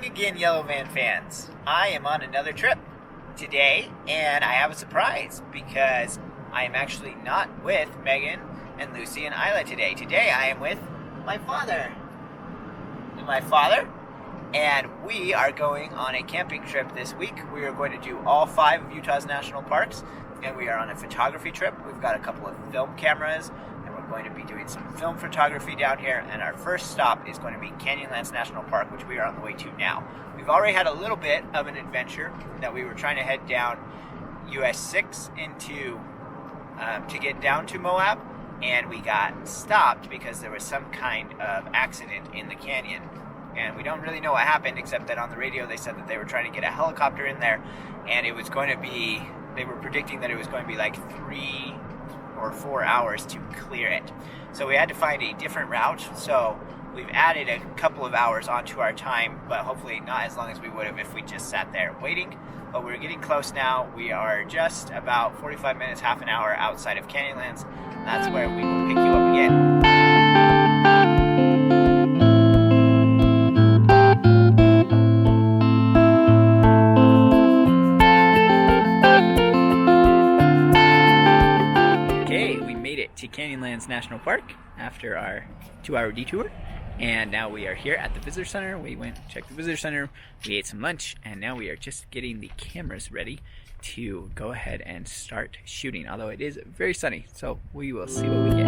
morning again, Yellow Van fans. I am on another trip today, and I have a surprise because I am actually not with Megan and Lucy and Isla today. Today I am with my father. And we are going on a camping trip this week. We are going to do all 5 of Utah's national parks, and we are on a photography trip. We've got a couple of film cameras, and we're going to be doing some film photography down here, and our first stop is going to be Canyonlands National Park, which we are on the way to now. We've already had a little bit of an adventure that we were trying to head down US 6 into to get down to Moab, and we got stopped because there was some kind of accident in the canyon. And we don't really know what happened, except that on the radio they said that they were trying to get a helicopter in there, and it was going to be, they were predicting that it was going to be like 3 or 4 hours to clear it. So we had to find a different route, so we've added a couple of hours onto our time, but hopefully not as long as we would have if we just sat there waiting. But we're getting close now. We are just about 45 minutes, half an hour outside of Canyonlands. That's where we will pick you up again. To Canyonlands National Park after our 2-hour detour, and now we are here at the visitor center. We went and checked the visitor center, we ate some lunch, and now we are just getting the cameras ready to go ahead and start shooting, although it is very sunny, so we will see what we get.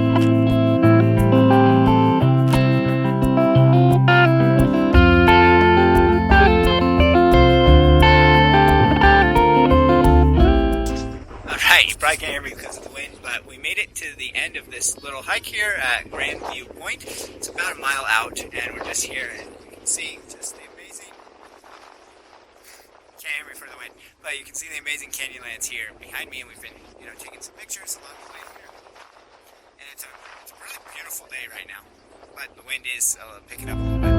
You probably can't hear me because of the wind, but we made it to the end of this little hike here at Grand View Point. It's about a mile out, and we're just here, and you can see just the amazing, can't hear me for the wind, but you can see the amazing Canyonlands here behind me, and we've been, taking some pictures along the way here. And it's a really beautiful day right now, but the wind is picking up a little bit.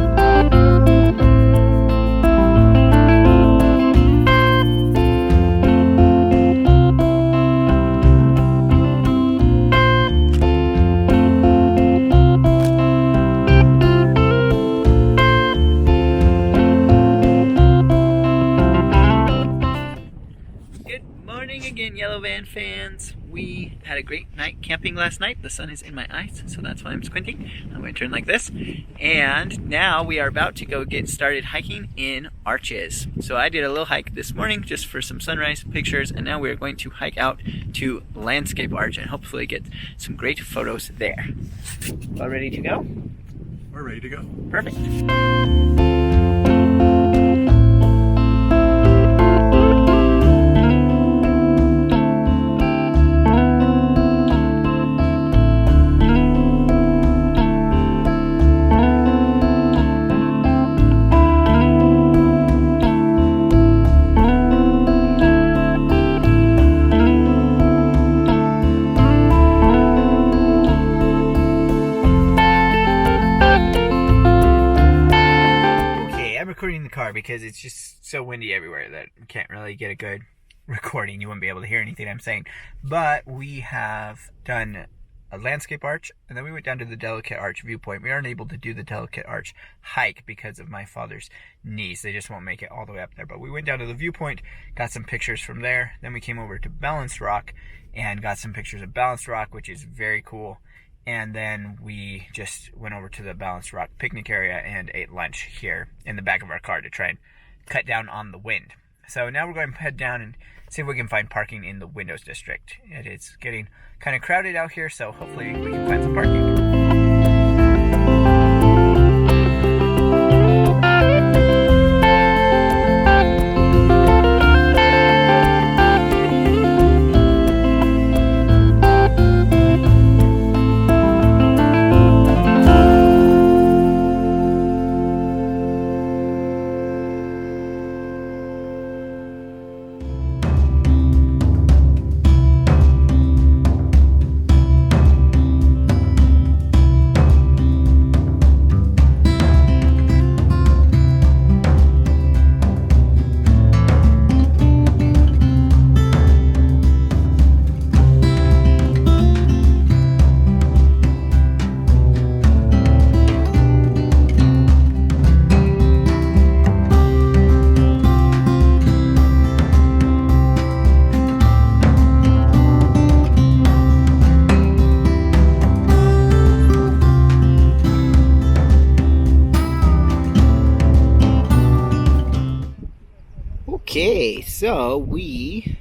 Again, Yellow Van fans, we had a great night camping last night. The sun is in my eyes, so that's why I'm squinting. I'm going to turn like this. And now we are about to go get started hiking in Arches. So I did a little hike this morning just for some sunrise pictures, and now we are going to hike out to Landscape Arch and hopefully get some great photos there. All ready to go? We're ready to go. Perfect. Recording the car because it's just so windy everywhere that we can't really get a good recording. You wouldn't be able to hear anything I'm saying. But we have done a Landscape Arch, and then we went down to the Delicate Arch viewpoint. We aren't able to do the Delicate Arch hike because of my father's knees. They just won't make it all the way up there. But we went down to the viewpoint, got some pictures from there. Then we came over to Balanced Rock and got some pictures of Balanced Rock, which is very cool. And then we just went over to the Balanced Rock picnic area and ate lunch here in the back of our car to try and cut down on the wind. So now we're going to head down and see if we can find parking in the Windows District. It is getting kind of crowded out here, so hopefully we can find some parking. Okay, so we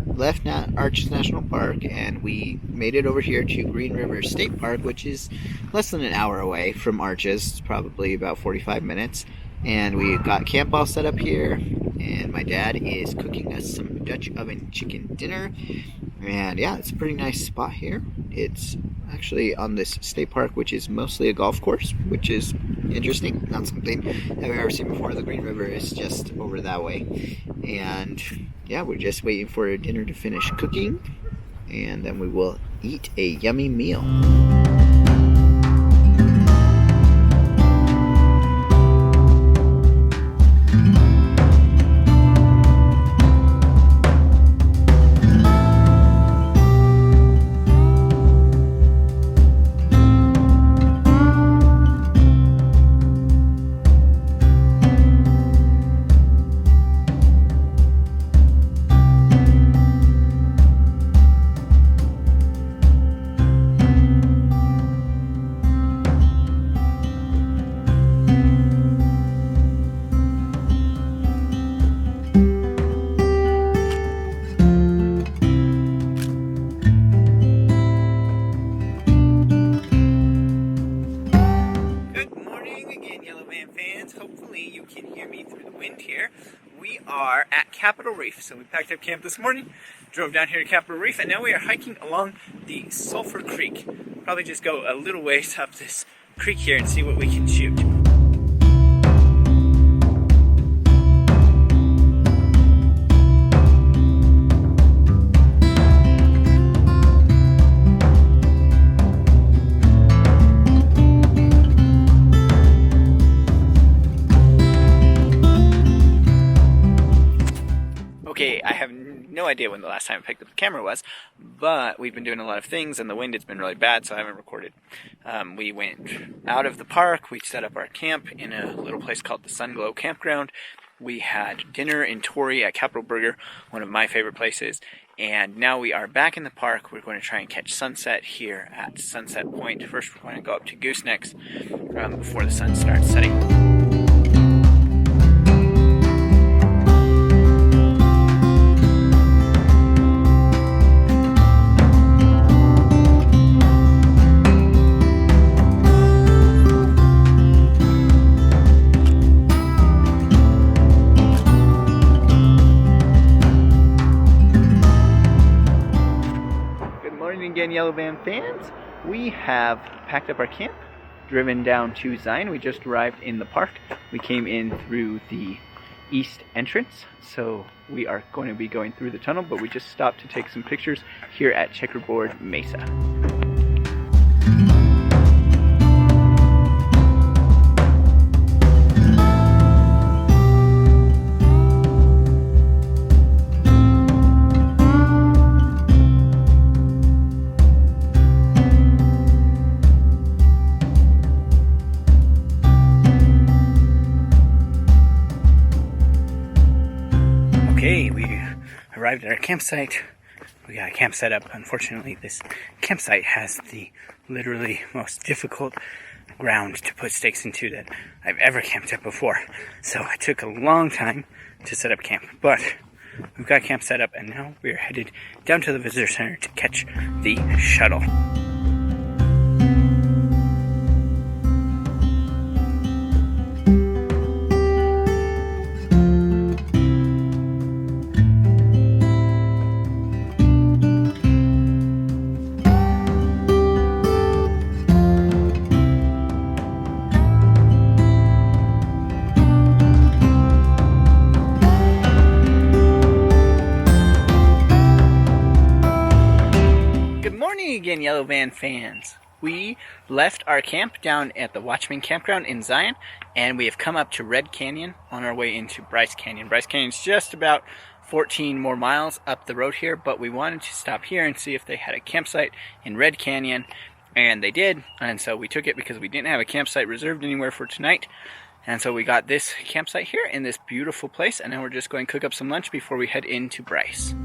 left Arches National Park and we made it over here to Green River State Park, which is less than an hour away from Arches. It's probably about 45 minutes. And we got camp all set up here, and my dad is cooking us some Dutch oven chicken dinner. And yeah, it's a pretty nice spot here. It's actually on this state park, which is mostly a golf course, which is interesting. Not something I've ever seen before. The Green River is just over that way. And yeah, we're just waiting for dinner to finish cooking, and then we will eat a yummy meal. Hopefully you can hear me through the wind here. We are at Capitol Reef, so we packed up camp this morning, drove down here to Capitol Reef, and now we are hiking along the Sulphur Creek. Probably just go a little ways up this creek here and see what we can shoot. Okay, I have no idea when the last time I picked up the camera was, but we've been doing a lot of things and the wind has been really bad, so I haven't recorded. We went out of the park, we set up our camp in a little place called the Sunglow Campground. We had dinner in Torrey at Capital Burger, one of my favorite places, and now we are back in the park. We're going to try and catch sunset here at Sunset Point. First we're going to go up to Goosenecks before the sun starts setting. Again, Yellow Van fans, we have packed up our camp, driven down to Zion. We just arrived in the park. We came in through the east entrance, so we are going to be going through the tunnel, but we just stopped to take some pictures here at Checkerboard Mesa. Okay, we arrived at our campsite. We got a camp set up. Unfortunately, this campsite has the literally most difficult ground to put stakes into that I've ever camped at before. So it took a long time to set up camp, but we've got camp set up and now we're headed down to the visitor center to catch the shuttle. Again, Yellow Van fans, we left our camp down at the Watchman Campground in Zion, and we have come up to Red Canyon on our way into Bryce Canyon. Bryce Canyon's just about 14 more miles up the road here, but we wanted to stop here and see if they had a campsite in Red Canyon, and they did, and so we took it because we didn't have a campsite reserved anywhere for tonight. And so we got this campsite here in this beautiful place, and now we're just going to cook up some lunch before we head into Bryce.